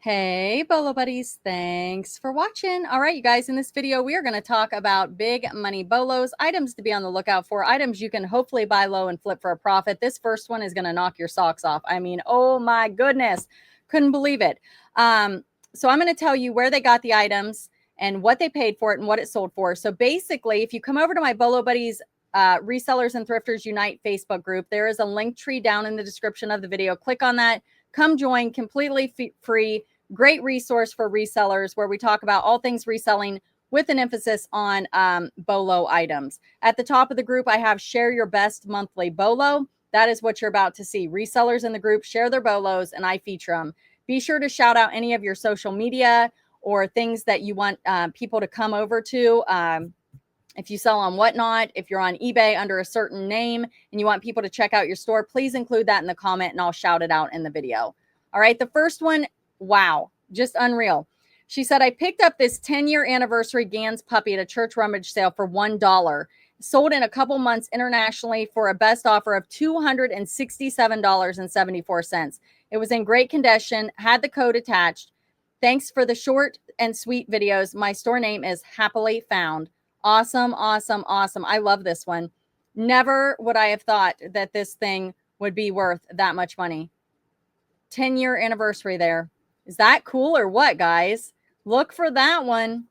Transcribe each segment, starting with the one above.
Hey, Bolo Buddies. Thanks for watching. All right, you guys, in this video, we are going to talk about big money bolos, items to be on the lookout for, items you can hopefully buy low and flip for a profit. This first one is going to knock your socks off. I mean, oh my goodness. Couldn't believe it. So I'm going to tell you where they got the items and what they paid for it and what it sold for. So basically, if you come over to my Bolo Buddies Resellers and Thrifters Unite Facebook group, there is a link tree down in the description of the video. Click on that. Come join, completely free, great resource for resellers where we talk about all things reselling with an emphasis on BOLO items. At the top of the group, I have share your best monthly BOLO. That is what you're about to see. Resellers in the group share their BOLOs and I feature them. Be sure to shout out any of your social media or things that you want people to come over to. If you sell on Whatnot, if you're on eBay under a certain name and you want people to check out your store, please include that in the comment and I'll shout it out in the video. All right, the first one, wow, just unreal. She said, I picked up this 10-year anniversary Gans puppy at a church rummage sale for $1. Sold in a couple months internationally for a best offer of $267.74. It was in great condition, had the code attached. Thanks for the short and sweet videos. My store name is Happily Found. Awesome, awesome, awesome. I love this one. Never would I have thought that this thing would be worth that much money. 10-year anniversary there. Is that cool or what, guys? Look for that one.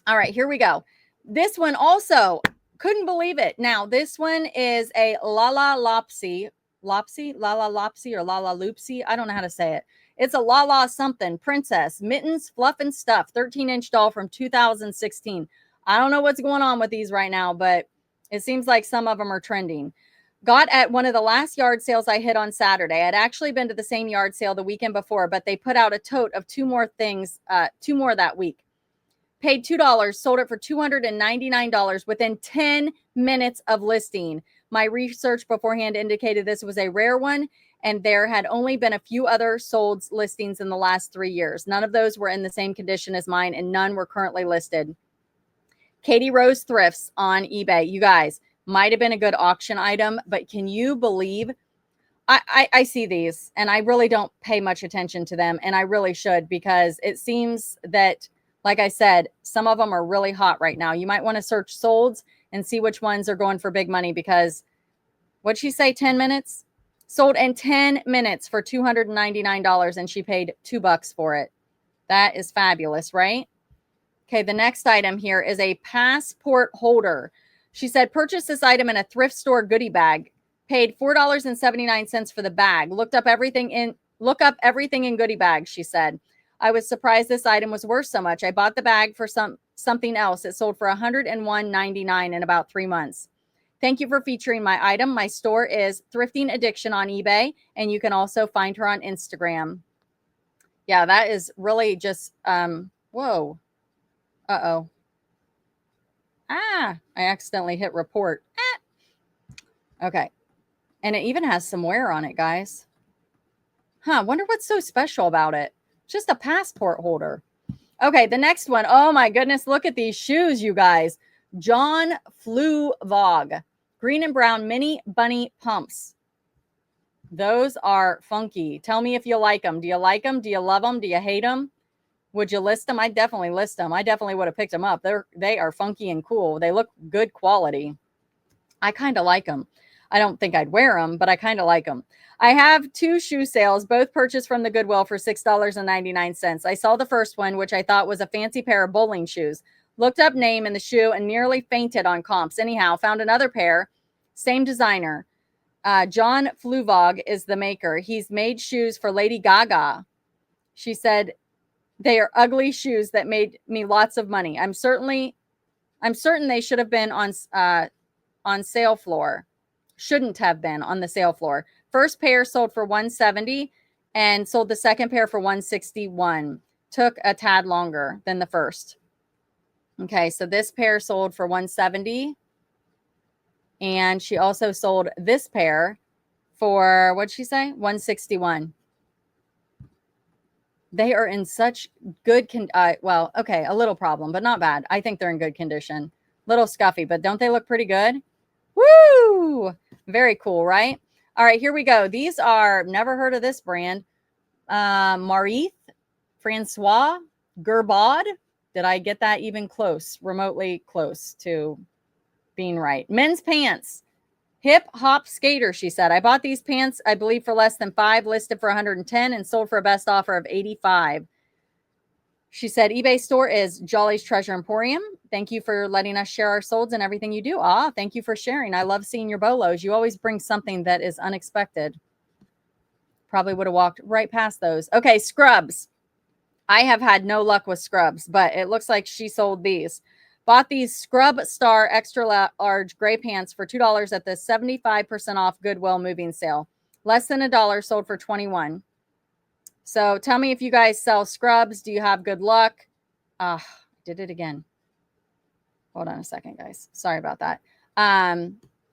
All right, here we go. This one also, couldn't believe it. Now, this one is a Lala Lopsy. Lala Lopsy or Lala Loopsy. I don't know how to say it. It's a Lala something. Princess. Mittens, Fluff and Stuff. 13-inch doll from 2016. I don't know what's going on with these right now, but it seems like some of them are trending. Got at one of the last yard sales I hit on Saturday. I'd actually been to the same yard sale the weekend before, but they put out a tote of two more that week. Paid $2, sold it for $299 within 10 minutes of listing. My research beforehand indicated this was a rare one, and there had only been a few other sold listings in the last 3 years. None of those were in the same condition as mine, and none were currently listed. Katie Rose Thrifts on eBay. You guys, might have been a good auction item, but can you believe I see these and I really don't pay much attention to them, and I really should, because it seems that, like I said, some of them are really hot right now. You might want to search solds and see which ones are going for big money, because what'd she say, 10 minutes? Sold in 10 minutes for $299, and she paid $2 for it. That is fabulous, right? Okay, the next item here is a passport holder. She said, purchase this item in a thrift store goodie bag. Paid $4.79 for the bag. Look up everything in goodie bags, she said. I was surprised this item was worth so much. I bought the bag for something else. It sold for $101.99 in about 3 months. Thank you for featuring my item. My store is Thrifting Addiction on eBay, and you can also find her on Instagram. Yeah, that is really just, whoa. Uh-oh. I accidentally hit report. Okay. And it even has some wear on it, guys. Wonder what's so special about it. Just a passport holder. Okay, the next one. Oh my goodness, look at these shoes, you guys. John Flew Vogue. Green and brown mini bunny pumps. Those are funky. Tell me if you like them. Do you like them? Do you love them? Do you hate them? Would you list them? I definitely list them. I definitely would have picked them up. They are funky and cool. They look good quality. I kind of like them. I don't think I'd wear them, but I kind of like them. I have 2 shoe sales, both purchased from the Goodwill for $6.99. I saw the first one, which I thought was a fancy pair of bowling shoes. Looked up name in the shoe and nearly fainted on comps. Anyhow, found another pair, same designer. John Fluvog is the maker. He's made shoes for Lady Gaga. She said, they are ugly shoes that made me lots of money. I'm certain they should have been on sale floor. Shouldn't have been on the sale floor. First pair sold for $170 and sold the second pair for $161. Took a tad longer than the first. Okay, so this pair sold for $170, and she also sold this pair for, what'd she say? $161. They are in such good well, okay, a little problem, but not bad. I think they're in good condition. Little scuffy, but don't they look pretty good? Woo! Very cool, right? All right, here we go. These are, never heard of this brand. Marith Francois Gerbaud. Did I get that even close, remotely close to being right? Men's pants. Hip hop skater, she said. I bought these pants, I believe, for less than $5, listed for 110, and sold for a best offer of 85. She said, eBay store is Jolly's Treasure Emporium. Thank you for letting us share our solds and everything you do. Thank you for sharing. I love seeing your bolos. You always bring something that is unexpected. Probably would have walked right past those. Okay, scrubs. I have had no luck with scrubs, but it looks like she sold these. Bought these Scrub Star extra large gray pants for $2 at the 75% off Goodwill moving sale. Less than $1, sold for $21. So tell me if you guys sell scrubs. Do you have good luck? Did it again. Hold on a second, guys. Sorry about that.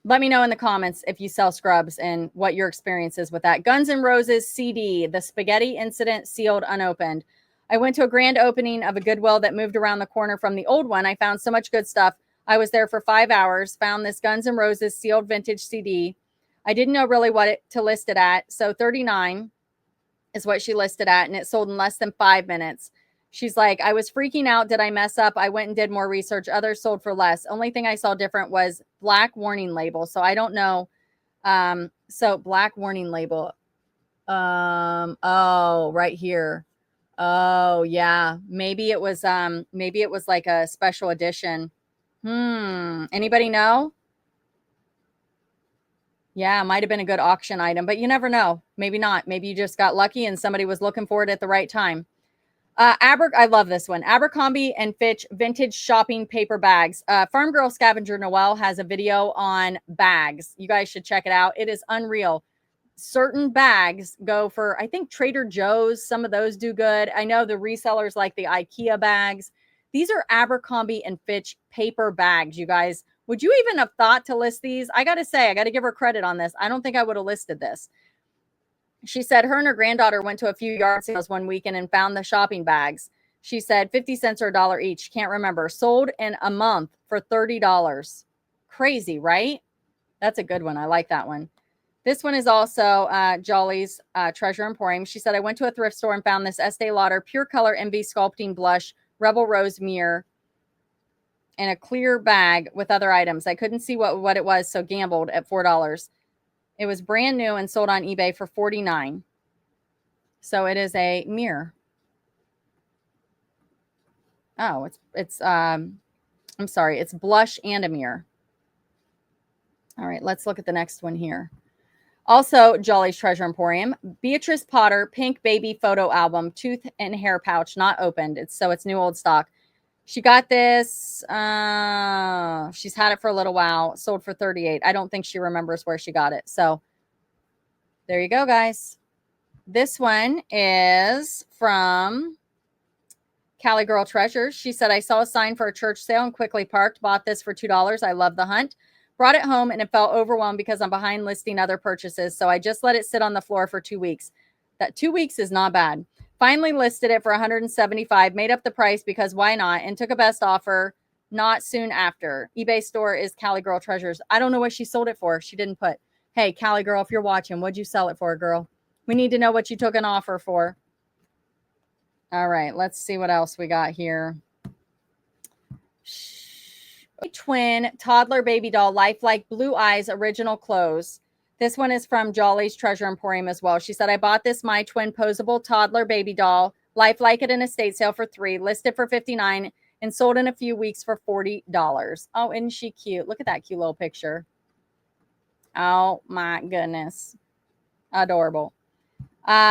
Let me know in the comments if you sell scrubs and what your experience is with that. Guns N' Roses CD, The Spaghetti Incident, sealed, unopened. I went to a grand opening of a Goodwill that moved around the corner from the old one. I found so much good stuff. I was there for 5 hours, found this Guns N' Roses sealed vintage CD. I didn't know really what to list it at. So $39 is what she listed at, and it sold in less than 5 minutes. She's like, I was freaking out. Did I mess up? I went and did more research. Others sold for less. Only thing I saw different was black warning label. So I don't know. So black warning label. Oh, right here. Oh, yeah. Maybe it was like a special edition. Anybody know? Yeah, it might have been a good auction item, but you never know. Maybe not. Maybe you just got lucky and somebody was looking for it at the right time. I love this one. Abercrombie and Fitch vintage shopping paper bags. Farm Girl Scavenger Noel has a video on bags. You guys should check it out. It is unreal. Certain bags go for, I think, Trader Joe's. Some of those do good. I know the resellers like the IKEA bags. These are Abercrombie and Fitch paper bags, you guys. Would you even have thought to list these? I got to say, I got to give her credit on this. I don't think I would have listed this. She said her and her granddaughter went to a few yard sales one weekend and found the shopping bags. She said 50 cents or $1 each. Can't remember. Sold in a month for $30. Crazy, right? That's a good one. I like that one. This one is also Jolly's Treasure Emporium. She said, I went to a thrift store and found this Estee Lauder Pure Color Envy Sculpting Blush Rebel Rose Mirror in a clear bag with other items. I couldn't see what it was, so gambled at $4. It was brand new and sold on eBay for $49. So it is a mirror. Oh, I'm sorry, it's blush and a mirror. All right, let's look at the next one here. Also, Jolly's Treasure Emporium, Beatrice Potter Pink Baby Photo Album, tooth and hair pouch, not opened. It's new old stock. She got this. She's had it for a little while. Sold for $38. I don't think she remembers where she got it. So there you go, guys. This one is from Cali Girl Treasures. She said, I saw a sign for a church sale and quickly parked. Bought this for $2. I love the hunt. Brought it home and it felt overwhelmed because I'm behind listing other purchases. So I just let it sit on the floor for 2 weeks. That 2 weeks is not bad. Finally listed it for $175, made up the price because why not, and took a best offer not soon after. eBay store is Cali Girl Treasures. I don't know what she sold it for. She didn't put. Hey, Cali Girl, if you're watching, what'd you sell it for, girl? We need to know what you took an offer for. All right, let's see what else we got here. Twin toddler baby doll, lifelike blue eyes, original clothes. This one is from Jolly's Treasure Emporium as well. She said, I bought this My Twin posable toddler baby doll, lifelike at an estate sale for $3, listed for $59, and sold in a few weeks for $40. Oh, isn't she cute? Look at that cute little picture. Oh my goodness. Adorable.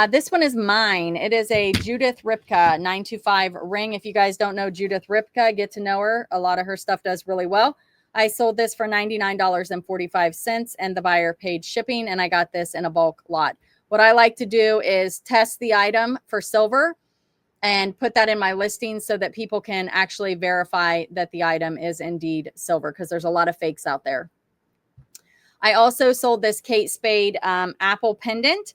This one is mine. It is a Judith Ripka 925 ring. If you guys don't know Judith Ripka, get to know her. A lot of her stuff does really well. I sold this for $99.45 and the buyer paid shipping, and I got this in a bulk lot. What I like to do is test the item for silver and put that in my listing so that people can actually verify that the item is indeed silver, because there's a lot of fakes out there. I also sold this Kate Spade apple pendant.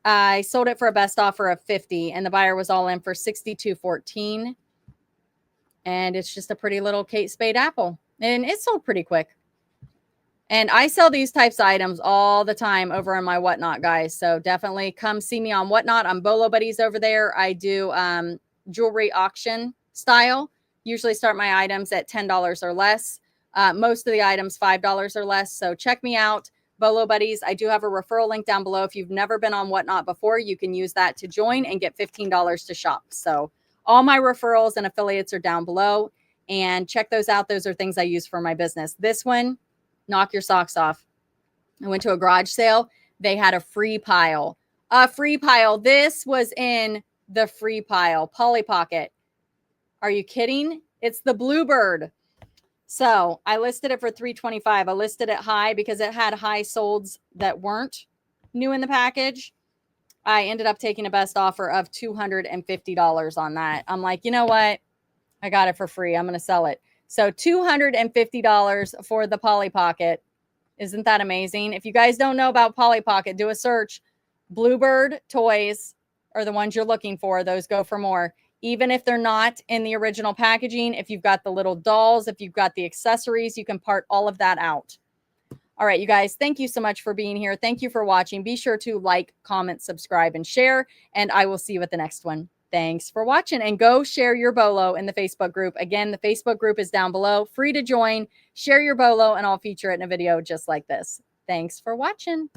I sold it for a best offer of $50, and the buyer was all in for $62.14. And it's just a pretty little Kate Spade apple. And it sold pretty quick. And I sell these types of items all the time over on my Whatnot, guys. So definitely come see me on Whatnot. I'm Bolo Buddies over there. I do jewelry auction style. Usually start my items at $10 or less. Most of the items $5 or less. So check me out, Bolo Buddies. I do have a referral link down below. If you've never been on Whatnot before, you can use that to join and get $15 to shop. So all my referrals and affiliates are down below. And check those out. Those are things I use for my business. This one, knock your socks off. I went to a garage sale. They had a free pile. A free pile. This was in the free pile. Polly Pocket. Are you kidding? It's the Bluebird. So I listed it for $325. I listed it high because it had high solds that weren't new in the package. I ended up taking a best offer of $250 on that. I'm like, you know what? I got it for free. I'm going to sell it. So $250 for the Polly Pocket. Isn't that amazing? If you guys don't know about Polly Pocket, do a search. Bluebird toys are the ones you're looking for. Those go for more. Even if they're not in the original packaging, if you've got the little dolls, if you've got the accessories, you can part all of that out. All right, you guys, thank you so much for being here. Thank you for watching. Be sure to like, comment, subscribe, and share, and I will see you at the next one. Thanks for watching, and go share your bolo in the Facebook group. Again, the Facebook group is down below, free to join. Share your bolo, and I'll feature it in a video just like this. Thanks for watching.